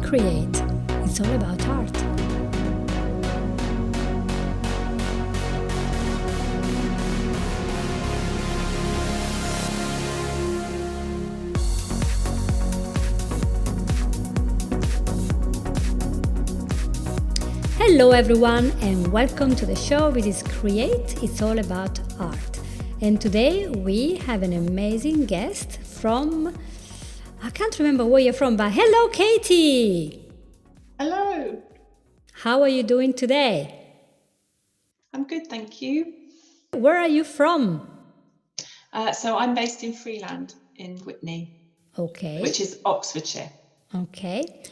Create. It's all about art. Hello everyone and welcome to the show which is Create. It's all about art. And today we have an amazing guest from, I can't remember where you're from, but hello Katie! Hello. How are you doing today? I'm good, thank you. Where are you from? So I'm based in Freeland in Whitney, Okay. which is Oxfordshire. Okay.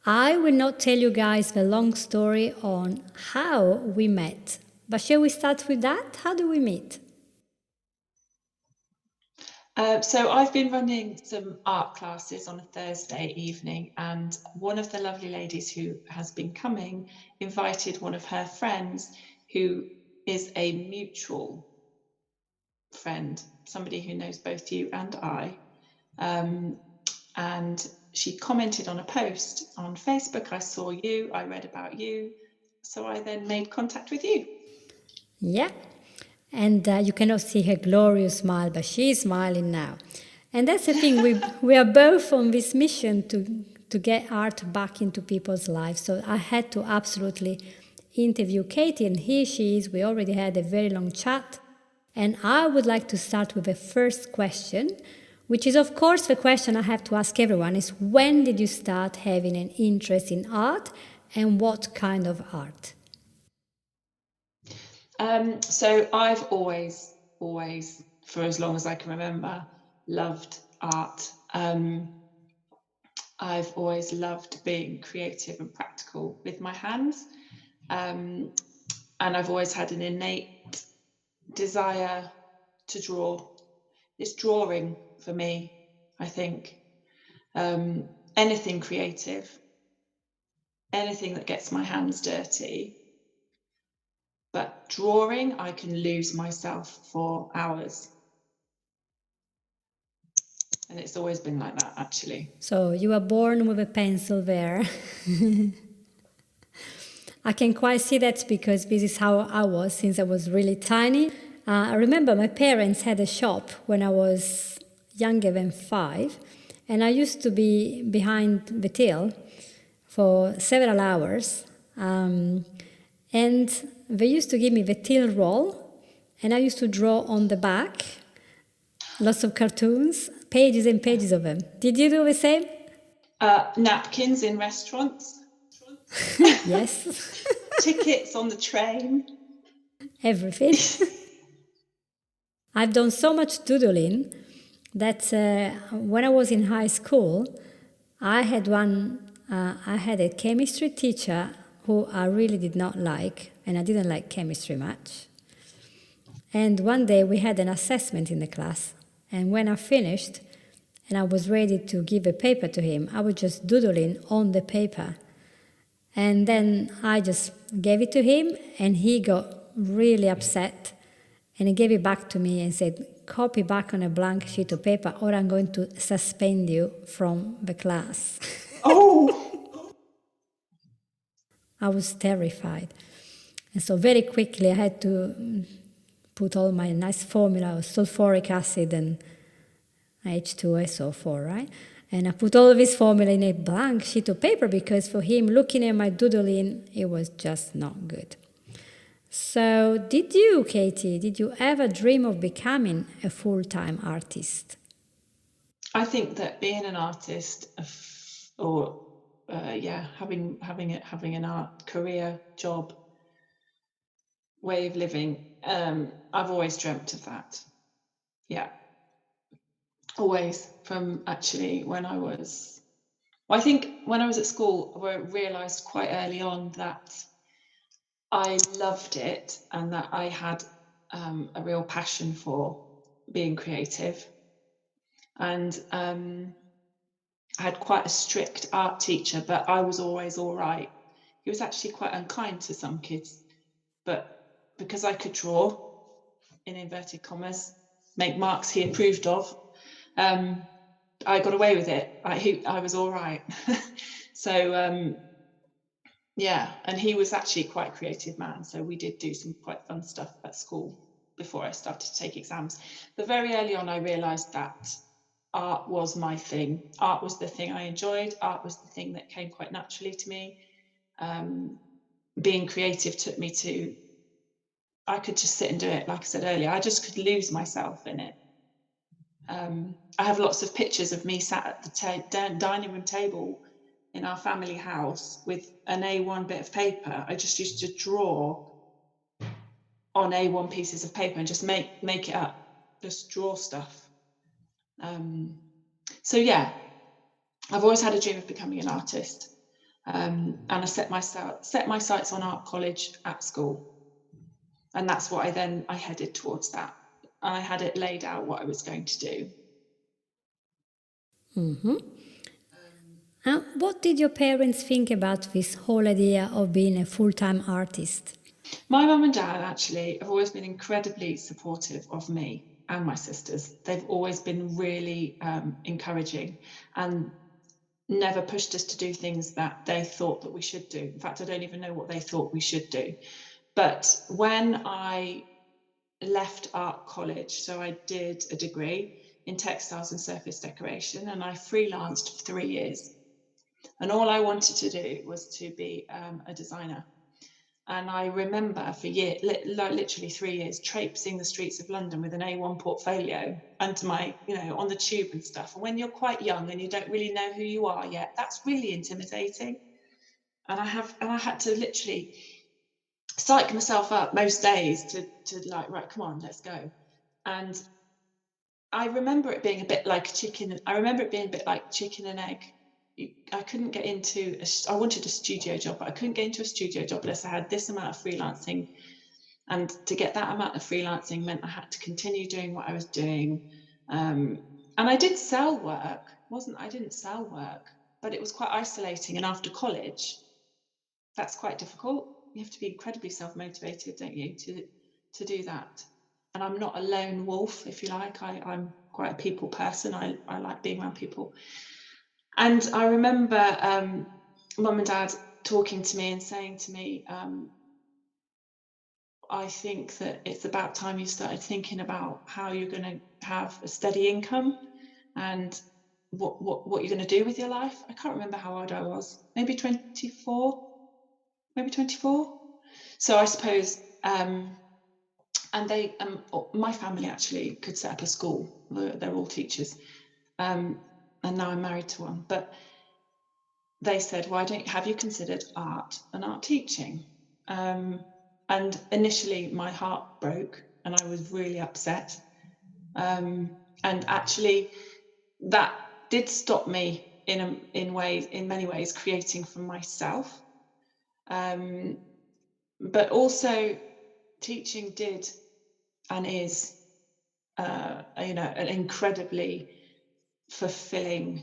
I will not tell you guys the long story on how we met, but shall we start with that? How do we meet? So I've been running some art classes on a Thursday evening, and one of the lovely ladies who has been coming invited one of her friends who is a mutual friend, somebody who knows both you and I. And she commented on a post on Facebook. I saw you, I read about you, so I then made contact with you. Yeah. And you cannot see her glorious smile, but she is smiling now. And that's the thing, we are both on this mission to get art back into people's lives. So I had to absolutely interview Katie, and here she is. We already had a very long chat. And I would like to start with the first question, which is, of course, the question I have to ask everyone is, when did you start having an interest in art and what kind of art? So I've always, for as long as I can remember, loved art. I've always loved being creative and practical with my hands. And I've always had an innate desire to draw. It's drawing for me, I think. Anything creative, anything that gets my hands dirty. But drawing, I can lose myself for hours. And it's always been like that, actually. So you were born with a pencil there. I can quite see that because this is how I was since I was really tiny. I remember my parents had a shop when I was younger than 5, and I used to be behind the till for several hours. And they used to give me the till roll, and I used to draw on the back lots of cartoons, pages and pages of them. Did you do the same? Napkins in restaurants. Yes. Tickets on the train. Everything. I've done so much doodling that when I was in high school, I had a chemistry teacher who I really did not like, and I didn't like chemistry much. And one day we had an assessment in the class, and when I finished and I was ready to give a paper to him, I was just doodling on the paper. And then I just gave it to him, and he got really upset. And he gave it back to me and said, copy back on a blank sheet of paper or I'm going to suspend you from the class. Oh! I was terrified. And so very quickly I had to put all my nice formula of sulfuric acid and H2SO4, right? And I put all of this formula in a blank sheet of paper because for him, looking at my doodling, it was just not good. So did you, Katie, did you ever dream of becoming a full-time artist? I think that being an artist having an art career, job, way of living, I've always dreamt of that. Yeah. Always, from actually when I was, well, I think when I was at school, I realised quite early on that I loved it and that I had a real passion for being creative. And I had quite a strict art teacher, but I was always all right. He was actually quite unkind to some kids, but because I could draw, in inverted commas, make marks he approved of, I got away with it. I was all right. So yeah, and he was actually quite a creative man, so we did do some quite fun stuff at school before I started to take exams. But very early on, I realised that art was my thing. Art was the thing I enjoyed. Art was the thing that came quite naturally to me. Being creative took me to, I could just sit and do it. Like I said earlier, I just could lose myself in it. I have lots of pictures of me sat at the dining room table in our family house with an A1 bit of paper. I just used to draw on A1 pieces of paper and just make it up, just draw stuff. So yeah, I've always had a dream of becoming an artist, and I set my sights on art college at school, and that's what I headed towards that. I had it laid out what I was going to do. What did your parents think about this whole idea of being a full-time artist? My mum and dad actually have always been incredibly supportive of me and my sisters. They've always been really encouraging and never pushed us to do things that they thought that we should do. In fact, I don't even know what they thought we should do. But when I left art college, so I did a degree in textiles and surface decoration, and I freelanced for 3 years. And all I wanted to do was to be a designer. And I remember for literally 3 years, traipsing the streets of London with an A1 portfolio under my, on the tube and stuff. And when you're quite young and you don't really know who you are yet, that's really intimidating. And I had to literally psych myself up most days to like, right, come on, let's go. And I remember it being a bit like chicken and egg. I couldn't get into I wanted a studio job, but I couldn't get into a studio job unless I had this amount of freelancing. And to get that amount of freelancing meant I had to continue doing what I was doing. And I did sell work. I didn't sell work, but it was quite isolating. And after college, that's quite difficult. You have to be incredibly self-motivated, don't you, to do that. And I'm not a lone wolf, if you like. I'm quite a people person. I like being around people. And I remember mum and dad talking to me and saying to me, I think that it's about time you started thinking about how you're going to have a steady income and what you're going to do with your life. I can't remember how old I was, maybe 24. So I suppose, and they, my family actually could set up a school. They're all teachers, and now I'm married to one. But they said, have you considered art and art teaching? And initially my heart broke and I was really upset. And actually that did stop me in many ways creating for myself. But also teaching did and is, an incredibly fulfilling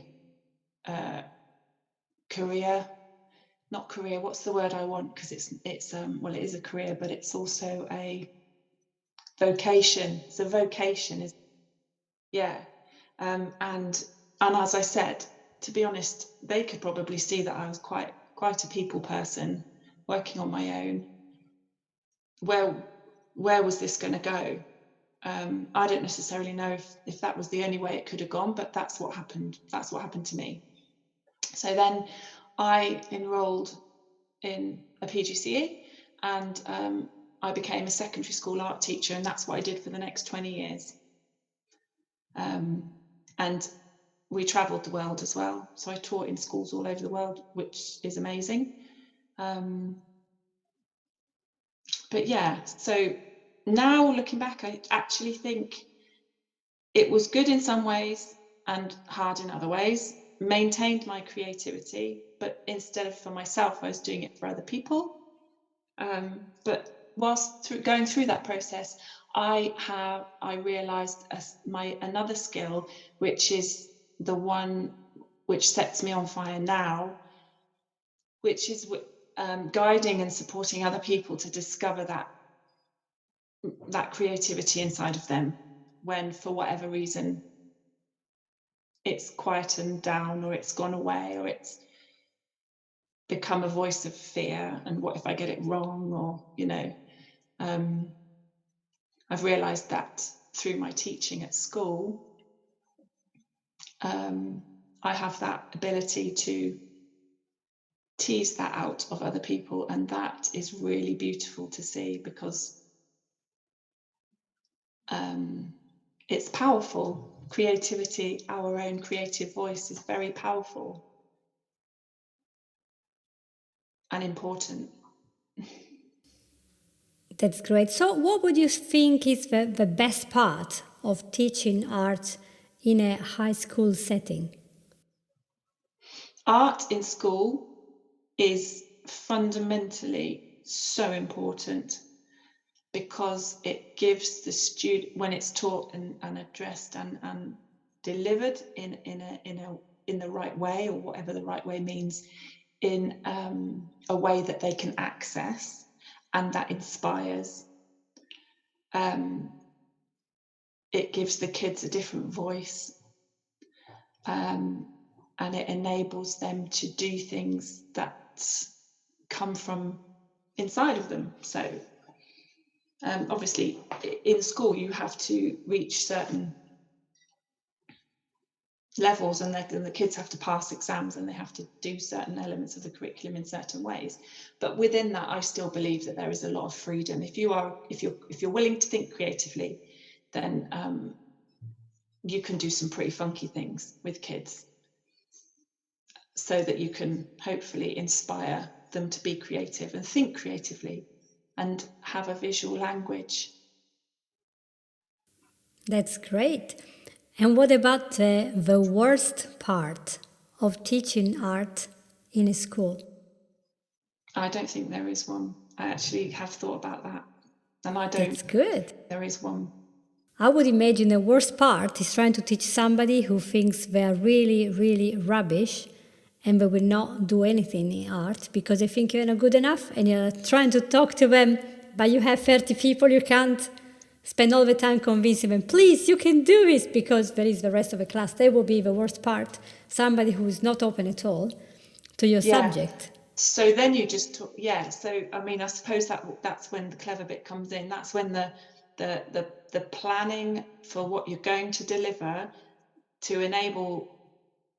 career. Not career, what's the word I want? Because it's well, it is a career, but it's also a vocation. It's a vocation, yeah. And as I said, to be honest, they could probably see that I was quite a people person, working on my own. Where was this going to go? I don't necessarily know if that was the only way it could have gone, but that's what happened. That's what happened to me. So then I enrolled in a PGCE and I became a secondary school art teacher, and that's what I did for the next 20 years. And we travelled the world as well. So I taught in schools all over the world, which is amazing. But yeah, so now looking back, I actually think it was good in some ways and hard in other ways. Maintained my creativity, but instead of for myself, I was doing it for other people. But whilst going through that process, I realised another skill, which is the one which sets me on fire now, which is guiding and supporting other people to discover that creativity inside of them when, for whatever reason, it's quietened down or it's gone away or become a voice of fear, and what if I get it wrong, or I've realized that through my teaching at school, I have that ability to tease that out of other people, and that is really beautiful to see, because it's powerful. Creativity, our own creative voice, is very powerful and important. That's great. So, what would you think is the best part of teaching art in a high school setting? Art in school is fundamentally so important, because it gives the student, when it's taught and addressed and delivered in the right way, or whatever the right way means, in a way that they can access and that inspires. It gives the kids a different voice, and it enables them to do things that come from inside of them. So obviously in school you have to reach certain levels, and the kids have to pass exams, and they have to do certain elements of the curriculum in certain ways, but within that I still believe that there is a lot of freedom. If you're willing to think creatively, then you can do some pretty funky things with kids, so that you can hopefully inspire them to be creative and think creatively and have a visual language. That's great. And what about the worst part of teaching art in a school? I don't think there is one. I actually have thought about that, and I don't That's good. there is one. I would imagine the worst part is trying to teach somebody who thinks they're really, really rubbish and they will not do anything in art because they think you're not good enough, and you're trying to talk to them, but you have 30 people, you can't spend all the time convincing them, please, you can do this, because there is the rest of the class. That will be the worst part. Somebody who is not open at all to your subject. So then you just talk, so I mean, I suppose that's when the clever bit comes in. That's when the planning for what you're going to deliver, to enable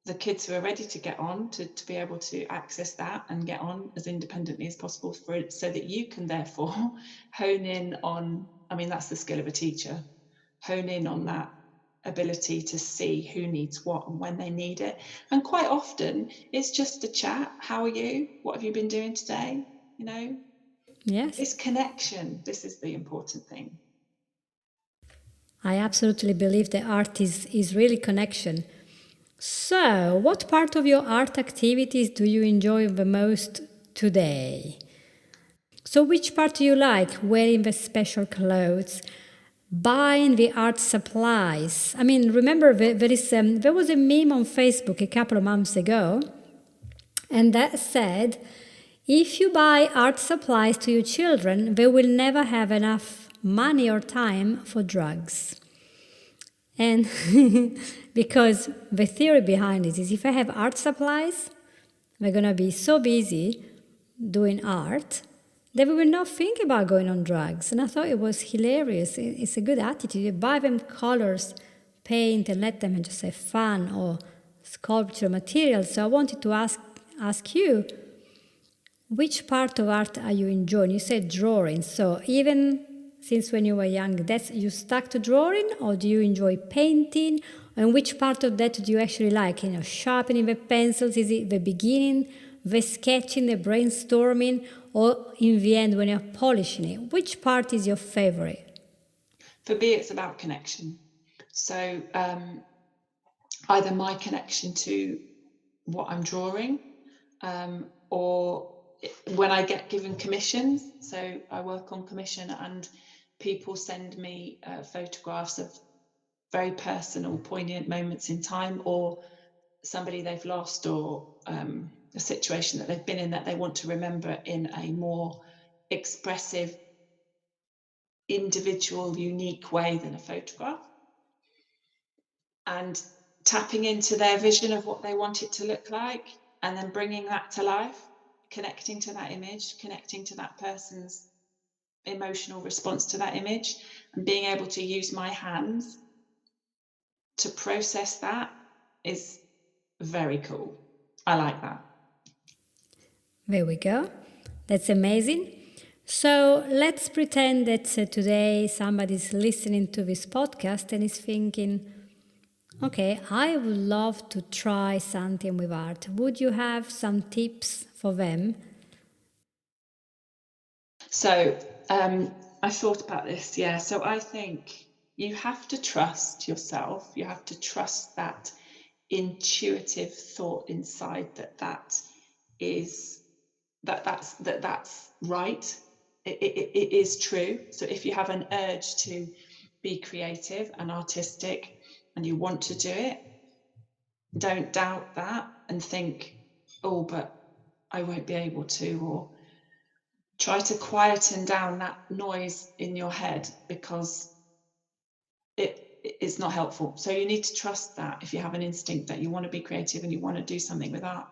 the kids who are ready to get on to be able to access that and get on as independently as possible, for it, so that you can therefore hone in on, I mean, that's the skill of a teacher, hone in on that ability to see who needs what and when they need it. And quite often it's just a chat. How are you? What have you been doing today? Yes, This connection, this is the important thing. I absolutely believe that art is really connection. So, what part of your art activities do you enjoy the most today? So, which part do you like? Wearing the special clothes, buying the art supplies. I mean, remember there was a meme on Facebook a couple of months ago, and that said, if you buy art supplies to your children, they will never have enough money or time for drugs. And because the theory behind it is, if I have art supplies, they're going to be so busy doing art that we will not think about going on drugs. And I thought it was hilarious. It's a good attitude. You buy them colors, paint, and let them just have fun, or sculpture materials. So I wanted to ask you, which part of art are you enjoying? You said drawing. So even since when you were young, that's you stuck to drawing, or do you enjoy painting? And which part of that do you actually like? Sharpening the pencils? Is it the beginning, the sketching, the brainstorming, or in the end when you're polishing it? Which part is your favorite? For me, it's about connection. So either my connection to what I'm drawing, or when I get given commissions. So I work on commission, and people send me photographs of very personal, poignant moments in time, or somebody they've lost, or a situation that they've been in that they want to remember in a more expressive, individual, unique way than a photograph, and tapping into their vision of what they want it to look like, and then bringing that to life. connecting to that image, connecting to that person's emotional response to that image, and being able to use my hands to process that is very cool. I like that. There we go. That's amazing. So let's pretend that today somebody's listening to this podcast and is thinking, okay, I would love to try something with art. Would you have some tips for them? So I thought about this, yeah. So I think you have to trust yourself. You have to trust that intuitive thought inside that's right. It is true. So if you have an urge to be creative and artistic and you want to do it, don't doubt that and think, oh, but I won't be able to, or try to quieten down that noise in your head, because it's not helpful. So you need to trust that. If you have an instinct that you want to be creative and you want to do something with art,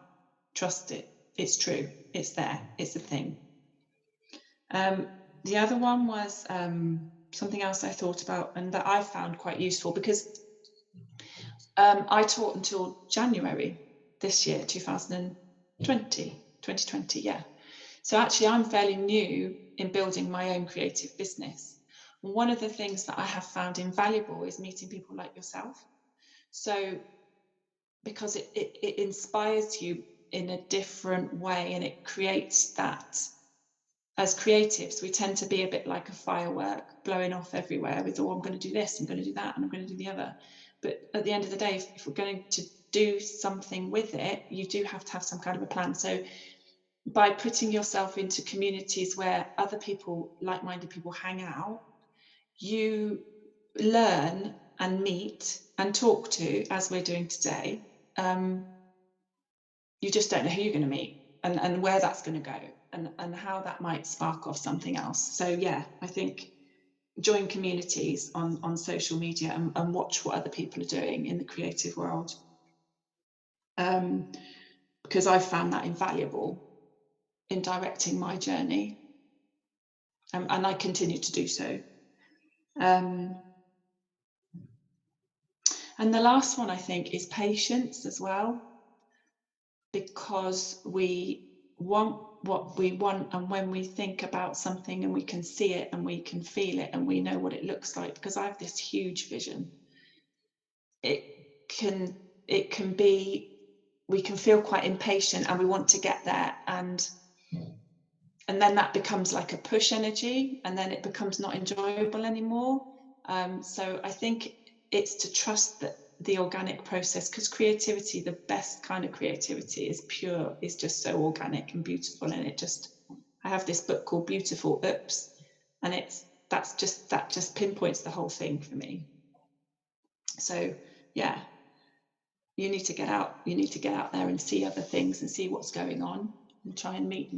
trust it. It's true. It's there. It's a thing. The other one was something else I thought about and that I found quite useful, because I taught until January this year, 2020, yeah. So actually I'm fairly new in building my own creative business. One of the things that I have found invaluable is meeting people like yourself. So because it inspires you in a different way, and it creates that. As creatives, we tend to be a bit like a firework blowing off everywhere with, oh, I'm going to do this, I'm going to do that, and I'm going to do the other. But at the end of the day, if we're going to do something with it, you do have to have some kind of a plan. So by putting yourself into communities where other people, like-minded people, hang out, you learn and meet and talk to, as we're doing today. You just don't know who you're going to meet and where that's going to go, and how that might spark off something else. So yeah, I think join communities on social media and watch what other people are doing in the creative world, because I found that invaluable in directing my journey, and I continue to do so. And the last one, I think, is patience as well, because we want what we want, and when we think about something and we can see it and we can feel it and we know what it looks like, because I have this huge vision, it can be, we can feel quite impatient and we want to get there, and then that becomes like a push energy, and then it becomes not enjoyable anymore. So I think it's to trust that the organic process, because creativity, the best kind of creativity, is pure, is just so organic and beautiful. And I have this book called Beautiful Oops, and that just pinpoints the whole thing for me. So yeah, you need to get out there and see other things and see what's going on, and try and meet,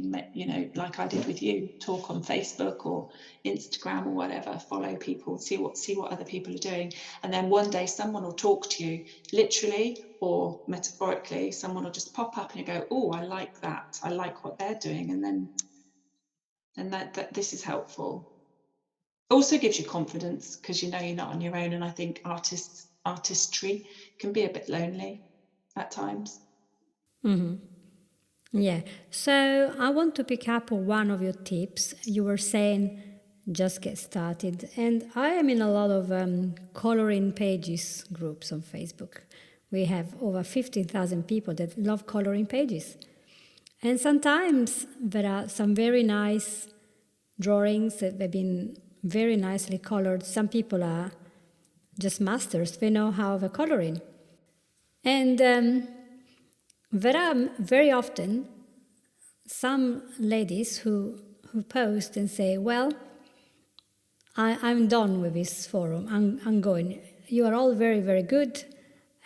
like I did with you, talk on Facebook or Instagram or whatever, follow people, see what other people are doing. And then one day someone will talk to you, literally or metaphorically. Someone will just pop up and you go, oh, I like that, I like what they're doing. And then that this is helpful. Also gives you confidence, because you're not on your own. And I think artistry can be a bit lonely at times. Mm-hmm. Yeah. So I want to pick up one of your tips. You were saying just get started. And I am in a lot of coloring pages groups on Facebook. We have over 15,000 people that love coloring pages. And sometimes there are some very nice drawings that have been very nicely colored. Some people are just masters. They know how they're coloring. And there are very often some ladies who post and say, well, I'm done with this forum. I'm going. You are all very, very good,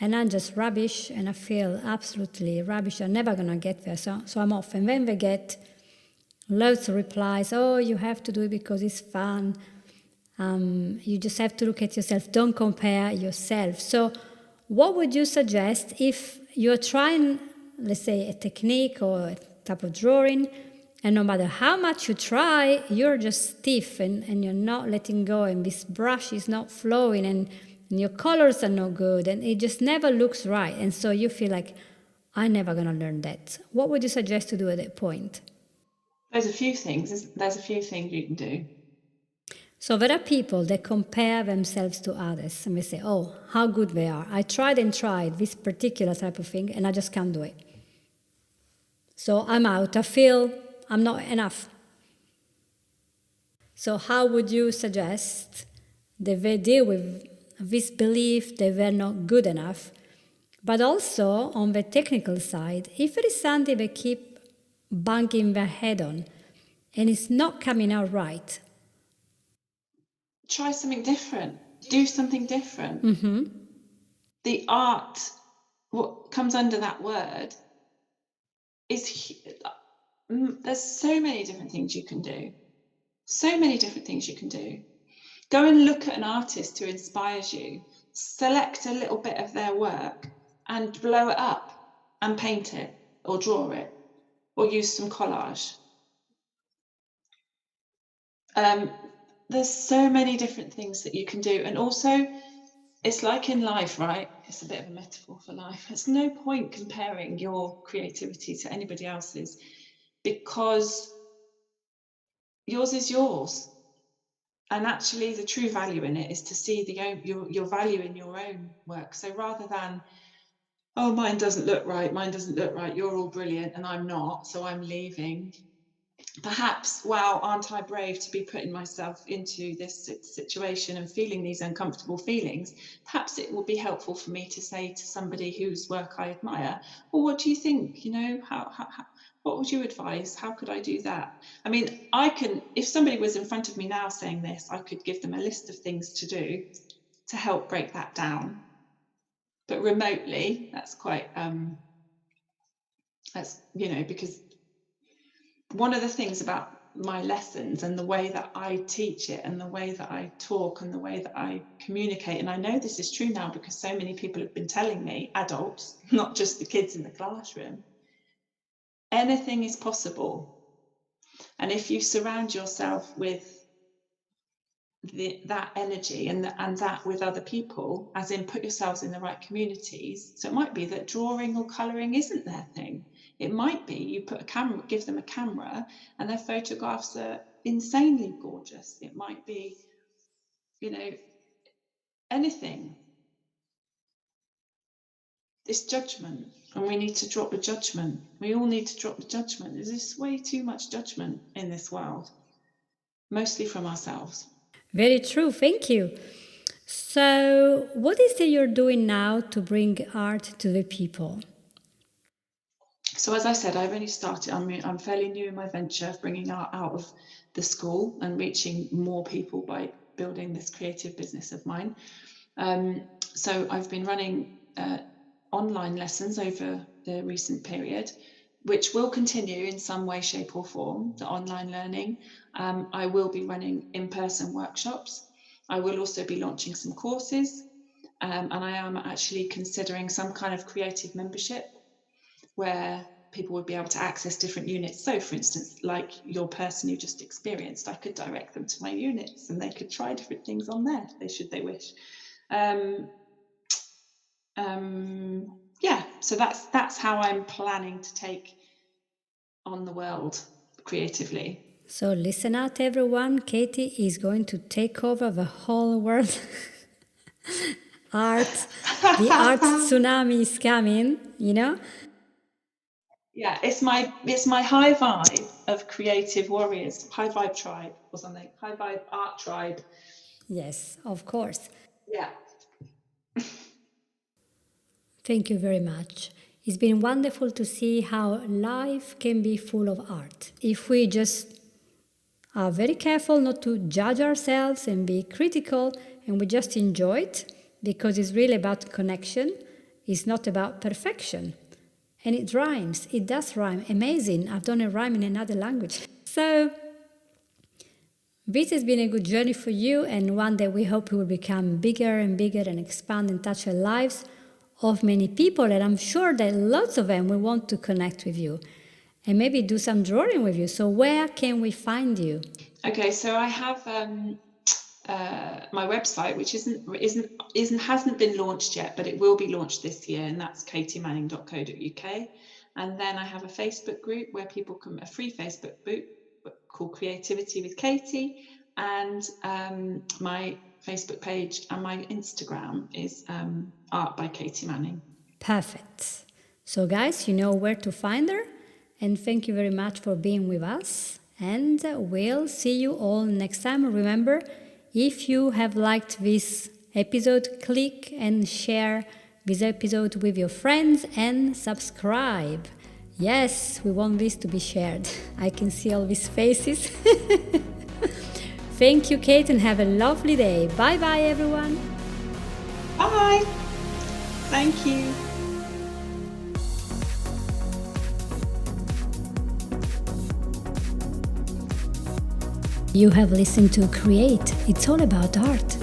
and I'm just rubbish, and I feel absolutely rubbish. I'm never going to get there, so I'm off. And then they get loads of replies. Oh, you have to do it because it's fun. You just have to look at yourself. Don't compare yourself. So what would you suggest if you're trying, let's say, a technique or a type of drawing. And no matter how much you try, you're just stiff and you're not letting go, and this brush is not flowing, and your colors are not good, and it just never looks right. And so you feel like, I'm never going to learn that. What would you suggest to do at that point? There's a few things you can do. So there are people that compare themselves to others, and they say, oh, how good they are. I tried and tried this particular type of thing, and I just can't do it. So I'm out. I feel I'm not enough. So how would you suggest that they deal with this belief that they're not good enough? But also, on the technical side, if it is something they keep banging their head on and it's not coming out right, try something different. Do something different. Mm-hmm. The art, what comes under that word, is there's so many different things you can do. So many different things you can do. Go and look at an artist who inspires you. Select a little bit of their work and blow it up and paint it or draw it or use some collage. There's so many different things that you can do. And also, it's like in life, right? It's a bit of a metaphor for life. There's no point comparing your creativity to anybody else's, because yours is yours. And actually, the true value in it is to see your value in your own work. So rather than, oh, mine doesn't look right, you're all brilliant and I'm not, so I'm leaving. Perhaps, wow, aren't I brave to be putting myself into this situation and feeling these uncomfortable feelings? Perhaps it will be helpful for me to say to somebody whose work I admire, well, what do you think? You know, what would you advise? How could I do that? I mean, if somebody was in front of me now saying this, I could give them a list of things to do to help break that down. But remotely, that's quite, because one of the things about my lessons and the way that I teach it and the way that I talk and the way that I communicate, and I know this is true now because so many people have been telling me, adults, not just the kids in the classroom, anything is possible. And if you surround yourself with that energy and that with other people, as in put yourselves in the right communities. So it might be that drawing or colouring isn't their thing. It might be you give them a camera and their photographs are insanely gorgeous. It might be, anything. It's judgment, and we need to drop the judgment. We all need to drop the judgment. There's just way too much judgment in this world, mostly from ourselves. Very true. Thank you. So, what is it you're doing now to bring art to the people? So as I said, I've only started. I'm fairly new in my venture of bringing art out of the school and reaching more people by building this creative business of mine. So I've been running online lessons over the recent period, which will continue in some way, shape or form, the online learning. I will be running in-person workshops. I will also be launching some courses, and I am actually considering some kind of creative membership where people would be able to access different units. So for instance, like your person you just experienced, I could direct them to my units and they could try different things on there, should they wish. Yeah, so that's how I'm planning to take on the world creatively. So listen out, everyone. Katie is going to take over the whole world. The art tsunami is coming, Yeah, it's my high vibe of creative warriors, high vibe tribe or something, high vibe art tribe. Yes, of course. Yeah. Thank you very much. It's been wonderful to see how life can be full of art. If we just are very careful not to judge ourselves and be critical, and we just enjoy it, because it's really about connection, it's not about perfection. And it rhymes. It does rhyme. Amazing. I've done a rhyme in another language. So this has been a good journey for you, and one that we hope will become bigger and bigger and expand and touch the lives of many people. And I'm sure that lots of them will want to connect with you. and maybe do some drawing with you. So where can we find you? Okay, so I have my website, which hasn't been launched yet, but it will be launched this year, and that's katiemanning.co.uk. And then I have a Facebook group where people can, a free Facebook group called Creativity with Katie, and my Facebook page and my Instagram is Art by Katie Manning. Perfect. So guys, you know where to find her, and thank you very much for being with us, and we'll see you all next time. Remember, if you have liked this episode, click and share this episode with your friends and subscribe. Yes, we want this to be shared. I can see all these faces. Thank you, Kate, and have a lovely day. Bye-bye, everyone. Bye. Thank you. You have listened to Create. It's all about art.